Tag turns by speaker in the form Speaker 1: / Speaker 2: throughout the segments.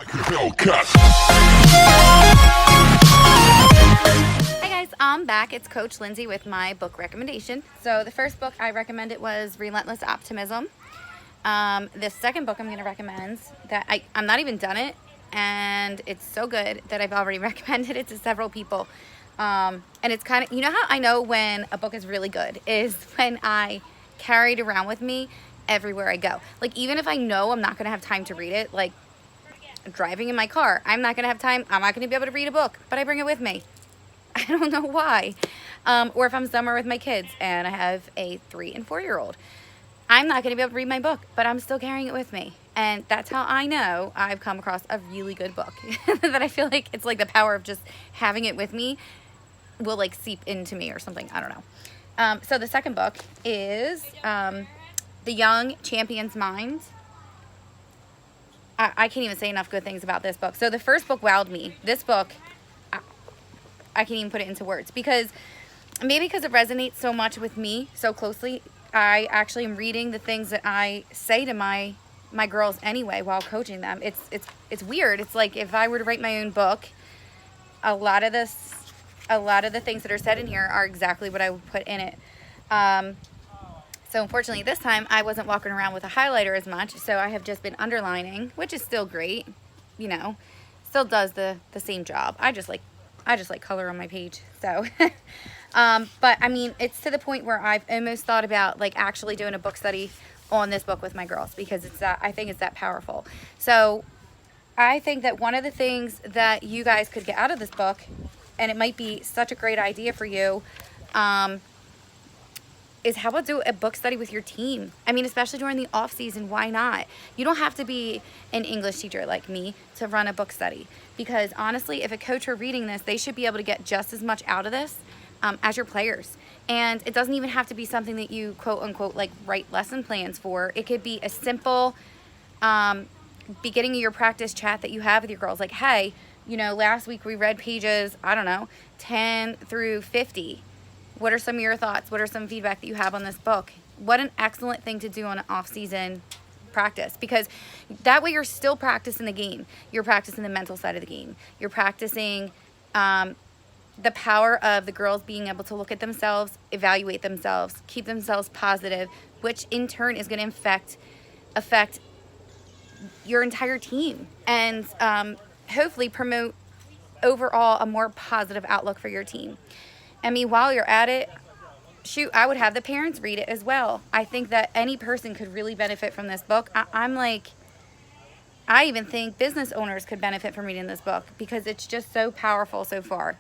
Speaker 1: Hellcat.
Speaker 2: Hi guys, I'm back. It's Coach Lindsay with my book recommendation. So the first book I recommended was Relentless Optimism. The second book I'm going to recommend that I'm not even done it, and it's so good that I've already recommended it to several people. And it's kind of, you know how I know when a book is really good is when I carry it around with me everywhere I go. Like even if I know I'm not going to have time to read it, like driving in my car, I'm not going to have time, I'm not going to be able to read a book, but I bring it with me. I don't know why. Or if I'm somewhere with my kids and I have a 3 and 4-year-old, I'm not going to be able to read my book, but I'm still carrying it with me. And that's how I know I've come across a really good book. That I feel like it's like the power of just having it with me will like seep into me or something. I don't know. So the second book is The Young Champion's Mind. I can't even say enough good things about this book. So the first book wowed me. This book, I can't even put it into words because maybe because it resonates so much with me so closely. I actually am reading the things that I say to my girls anyway while coaching them. It's weird. It's like if I were to write my own book, a lot of the things that are said in here are exactly what I would put in it. So unfortunately this time I wasn't walking around with a highlighter as much, so I have just been underlining, which is still great, you know, still does the same job. I just like color on my page. So but I mean, it's to the point where I've almost thought about like actually doing a book study on this book with my girls because I think it's that powerful. So I think that one of the things that you guys could get out of this book, and it might be such a great idea for you, is how about do a book study with your team? I mean, especially during the off season, why not? You don't have to be an English teacher like me to run a book study, because honestly, if a coach were reading this, they should be able to get just as much out of this as your players. And it doesn't even have to be something that you quote unquote like write lesson plans for. It could be a simple beginning of your practice chat that you have with your girls, like, hey, you know, last week we read pages, I don't know, 10 through 50. What are some of your thoughts? What are some feedback that you have on this book? What an excellent thing to do on an off-season practice, because that way you're still practicing the game. You're practicing the mental side of the game. You're practicing the power of the girls being able to look at themselves, evaluate themselves, keep themselves positive, which in turn is going to affect your entire team and hopefully promote overall a more positive outlook for your team. I mean, while you're at it, shoot, I would have the parents read it as well. I think that any person could really benefit from this book. I even think business owners could benefit from reading this book because it's just so powerful so far.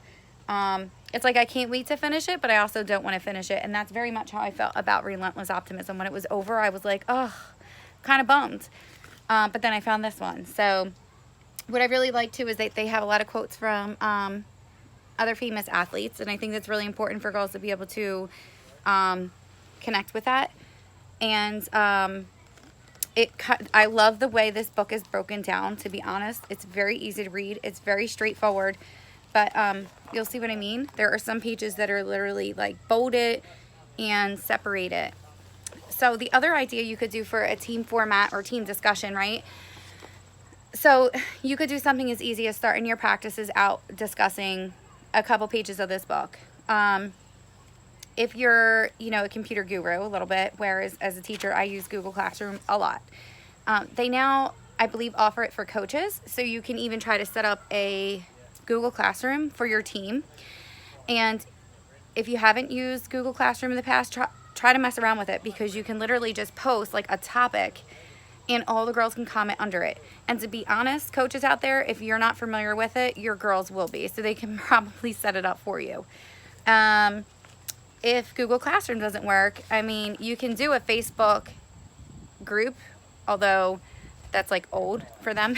Speaker 2: It's like I can't wait to finish it, but I also don't want to finish it. And that's very much how I felt about Relentless Optimism. When it was over, I was like, oh, kind of bummed. But then I found this one. So what I really like too is that they have a lot of quotes from other famous athletes, and I think that's really important for girls to be able to connect with that. And I love the way this book is broken down, to be honest. It's very easy to read. It's very straightforward, but you'll see what I mean. There are some pages that are literally like bolded and separated. So the other idea you could do for a team format or team discussion, right? So you could do something as easy as starting your practices out discussing a couple pages of this book. If you're, you know, a computer guru a little bit, whereas as a teacher, I use Google Classroom a lot. They now, I believe, offer it for coaches. So you can even try to set up a Google Classroom for your team. And if you haven't used Google Classroom in the past, try to mess around with it, because you can literally just post like a topic and all the girls can comment under it. And to be honest, coaches out there, if you're not familiar with it, your girls will be. So they can probably set it up for you. If Google Classroom doesn't work, I mean, you can do a Facebook group, although that's like old for them.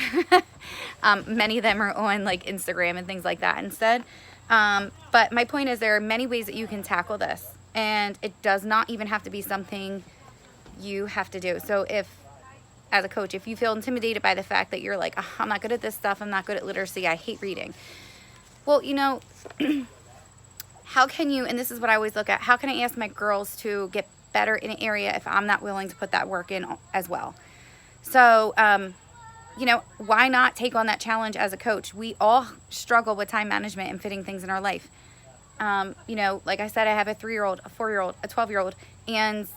Speaker 2: Many of them are on like Instagram and things like that instead. But my point is there are many ways that you can tackle this. And it does not even have to be something you have to do. So if, as a coach, if you feel intimidated by the fact that you're like, oh, I'm not good at this stuff, I'm not good at literacy, I hate reading. Well, you know, how can you, and this is what I always look at, how can I ask my girls to get better in an area if I'm not willing to put that work in as well? So you know, why not take on that challenge as a coach? We all struggle with time management and fitting things in our life. You know, like I said, I have a 3-year-old, a 4-year-old, a 12-year-old, and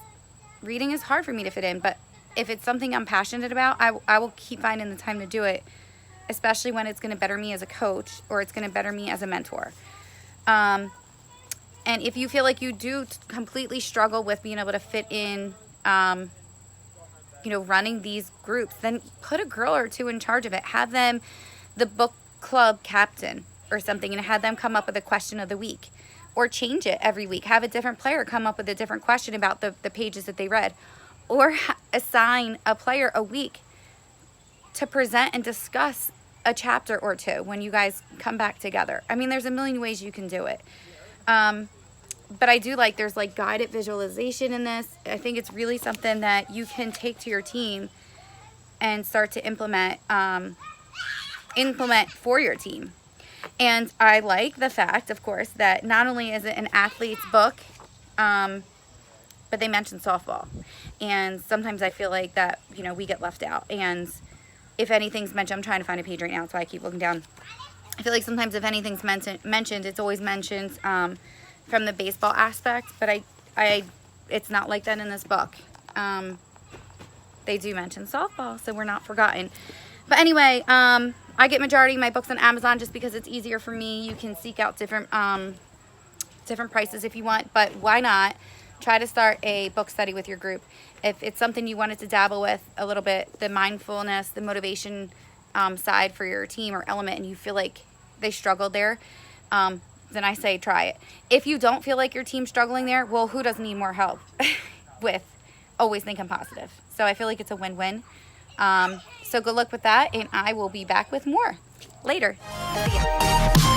Speaker 2: reading is hard for me to fit in. But if it's something I'm passionate about, I will keep finding the time to do it, especially when it's going to better me as a coach or it's going to better me as a mentor. And if you feel like you do completely struggle with being able to fit in, you know, running these groups, then put a girl or two in charge of it. Have them the book club captain or something, and have them come up with a question of the week, or change it every week. Have a different player come up with a different question about the pages that they read, or assign a player a week to present and discuss a chapter or two when you guys come back together. I mean, there's a million ways you can do it. But I do like, there's like guided visualization in this. I think it's really something that you can take to your team and start to implement for your team. And I like the fact, of course, that not only is it an athlete's book, but they mention softball. And sometimes I feel like that, you know, we get left out. And if anything's mentioned, I'm trying to find a page right now, that's why I keep looking down. I feel like sometimes if anything's mentioned, it's always mentioned from the baseball aspect, but it's not like that in this book. They do mention softball, so we're not forgotten. But anyway, I get majority of my books on Amazon just because it's easier for me. You can seek out different prices if you want, but why not try to start a book study with your group? If it's something you wanted to dabble with a little bit, the mindfulness, the motivation side for your team or element, and you feel like they struggled there, then I say try it. If you don't feel like your team's struggling there, well, who doesn't need more help with always thinking positive? So I feel like it's a win-win. So good luck with that, and I will be back with more later. See ya.